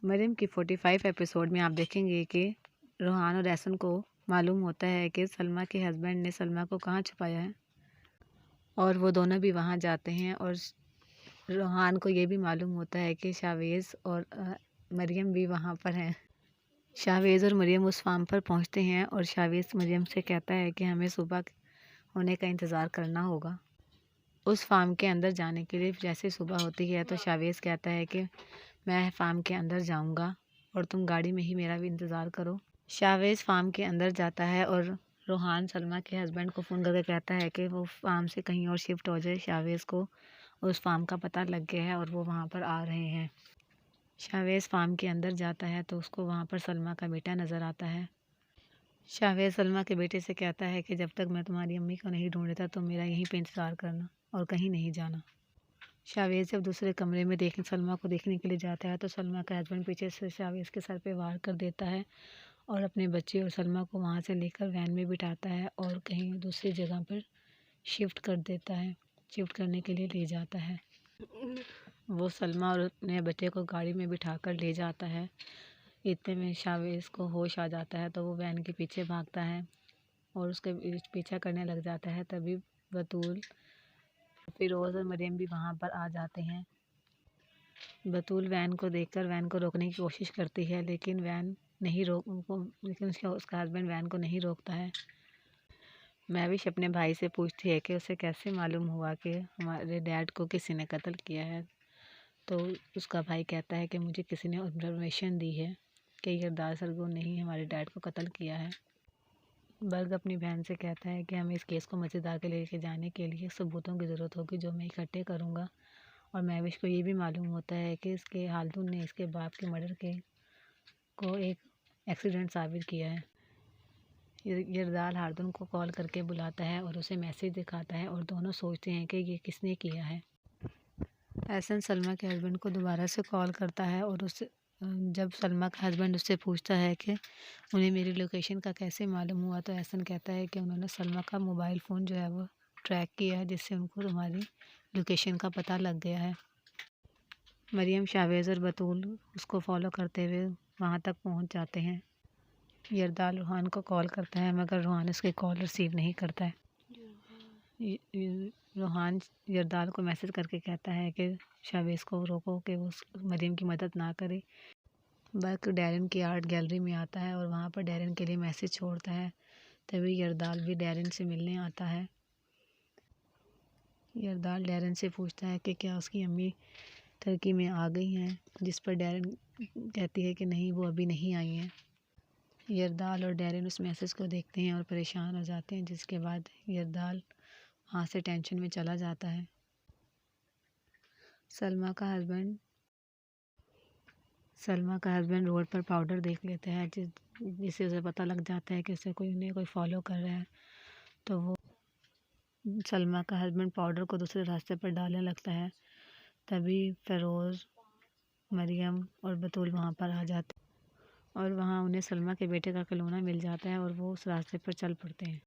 मरियम की 45 एपिसोड में आप देखेंगे कि रोहान और एहसन को मालूम होता है कि सलमा के हस्बैंड ने सलमा को कहाँ छुपाया है और वो दोनों भी वहाँ जाते हैं। और रोहान को ये भी मालूम होता है कि शावेज़ और मरियम भी वहाँ पर हैं। शावेज़ और मरियम उस फार्म पर पहुँचते हैं और शावेज़ मरियम से कहता है कि हमें सुबह होने का इंतज़ार करना होगा। उस फार्म के अंदर जाने के लिए जैसे सुबह होती है तो शावेज़ कहता है कि मैं फार्म के अंदर जाऊंगा और तुम गाड़ी में ही मेरा भी इंतज़ार करो। शावेज़ फार्म के अंदर जाता है और रोहान सलमा के हस्बैंड को फ़ोन करके कहता है कि वो फार्म से कहीं और शिफ्ट हो जाए। शावेज़ को उस फार्म का पता लग गया है और वो वहाँ पर आ रहे हैं। शावेज़ फार्म के अंदर जाता है तो उसको वहाँ पर सलमा का बेटा नज़र आता है। शावेज़ सलमा के बेटे से कहता है कि जब तक मैं तुम्हारी अम्मी को नहीं ढूंढता तो मेरा यहीं पे इंतज़ार करना और कहीं नहीं जाना। शावेज़ जब दूसरे कमरे में सलमा को देखने के लिए जाता है तो सलमा का हस्बैंड पीछे से शावेज़ के सर पे वार कर देता है और अपने बच्चे और सलमा को वहाँ से लेकर वैन में बिठाता है और कहीं दूसरी जगह पर शिफ्ट कर देता है, शिफ्ट करने के लिए ले जाता है। वो सलमा और अपने बच्चे को गाड़ी में बिठाकर ले जाता है। इतने में शावेज़ को होश आ जाता है तो वो वैन के पीछे भागता है और उसके पीछा करने लग जाता है। तभी बतूल, फिरोज़ और मरियम भी वहाँ पर आ जाते हैं। बतूल वैन को देखकर वैन को रोकने की कोशिश करती है लेकिन उसका हस्बैंड वैन को नहीं रोकता है। महविश अपने भाई से पूछती है कि उसे कैसे मालूम हुआ कि हमारे डैड को किसी ने कत्ल किया है। तो उसका भाई कहता है कि मुझे किसी ने इन्फॉर्मेशन दी है कि यरदार सरगुन ने ही हमारे डैड को कत्ल किया है। बर्ग अपनी बहन से कहता है कि हमें इस केस को मज़ेदार के लेके जाने के लिए सबूतों की ज़रूरत होगी जो मैं इकट्ठे करूँगा। और महविश को ये भी मालूम होता है कि इसके हालतून ने इसके बाप के मर्डर को एक एक्सीडेंट साबित किया है। यरदाल हार्दुन को कॉल करके बुलाता है और उसे मैसेज दिखाता है और दोनों सोचते हैं कि ये किसने किया है। एहसन सलमा के हस्बैंड को दोबारा से कॉल करता है और जब सलमा का हस्बैंड उससे पूछता है कि उन्हें मेरी लोकेशन का कैसे मालूम हुआ तो एहसन कहता है कि उन्होंने सलमा का मोबाइल फ़ोन जो है वो ट्रैक किया है जिससे उनको तुम्हारी लोकेशन का पता लग गया है। मरियम, शावेज़ और बतूल उसको फॉलो करते हुए वहाँ तक पहुँच जाते हैं। यरदाल रूहान को कॉल करता है मगर रूहान उसके कॉल रिसीव नहीं करता है। रूहान यरदाल को मैसेज करके कहता है कि शावेज़ को रोको कि वो मरियम की मदद ना करे। बर्क डैरेन की आर्ट गैलरी में आता है और वहाँ पर डैरेन के लिए मैसेज छोड़ता है। तभी यरदाल भी डैरेन से मिलने आता है। यरदाल डैरेन से पूछता है कि क्या उसकी अम्मी टर्की में आ गई हैं, जिस पर डैरेन कहती है कि नहीं, वो अभी नहीं आई हैं। यरदाल और डैरेन उस मैसेज को देखते हैं और परेशान हो जाते हैं, जिसके बाद यरदाल वहाँ से टेंशन में चला जाता है। सलमा का हस्बैंड रोड पर पाउडर देख लेता है जिससे उसे पता लग जाता है कि उसे कोई फॉलो कर रहा है। तो वो सलमा का हस्बैंड पाउडर को दूसरे रास्ते पर डालने लगता है। तभी फिरोज़, मरियम और बतूल वहाँ पर आ जाते हैं और वहाँ उन्हें सलमा के बेटे का खिलौना मिल जाता है और वो उस रास्ते पर चल पड़ते हैं।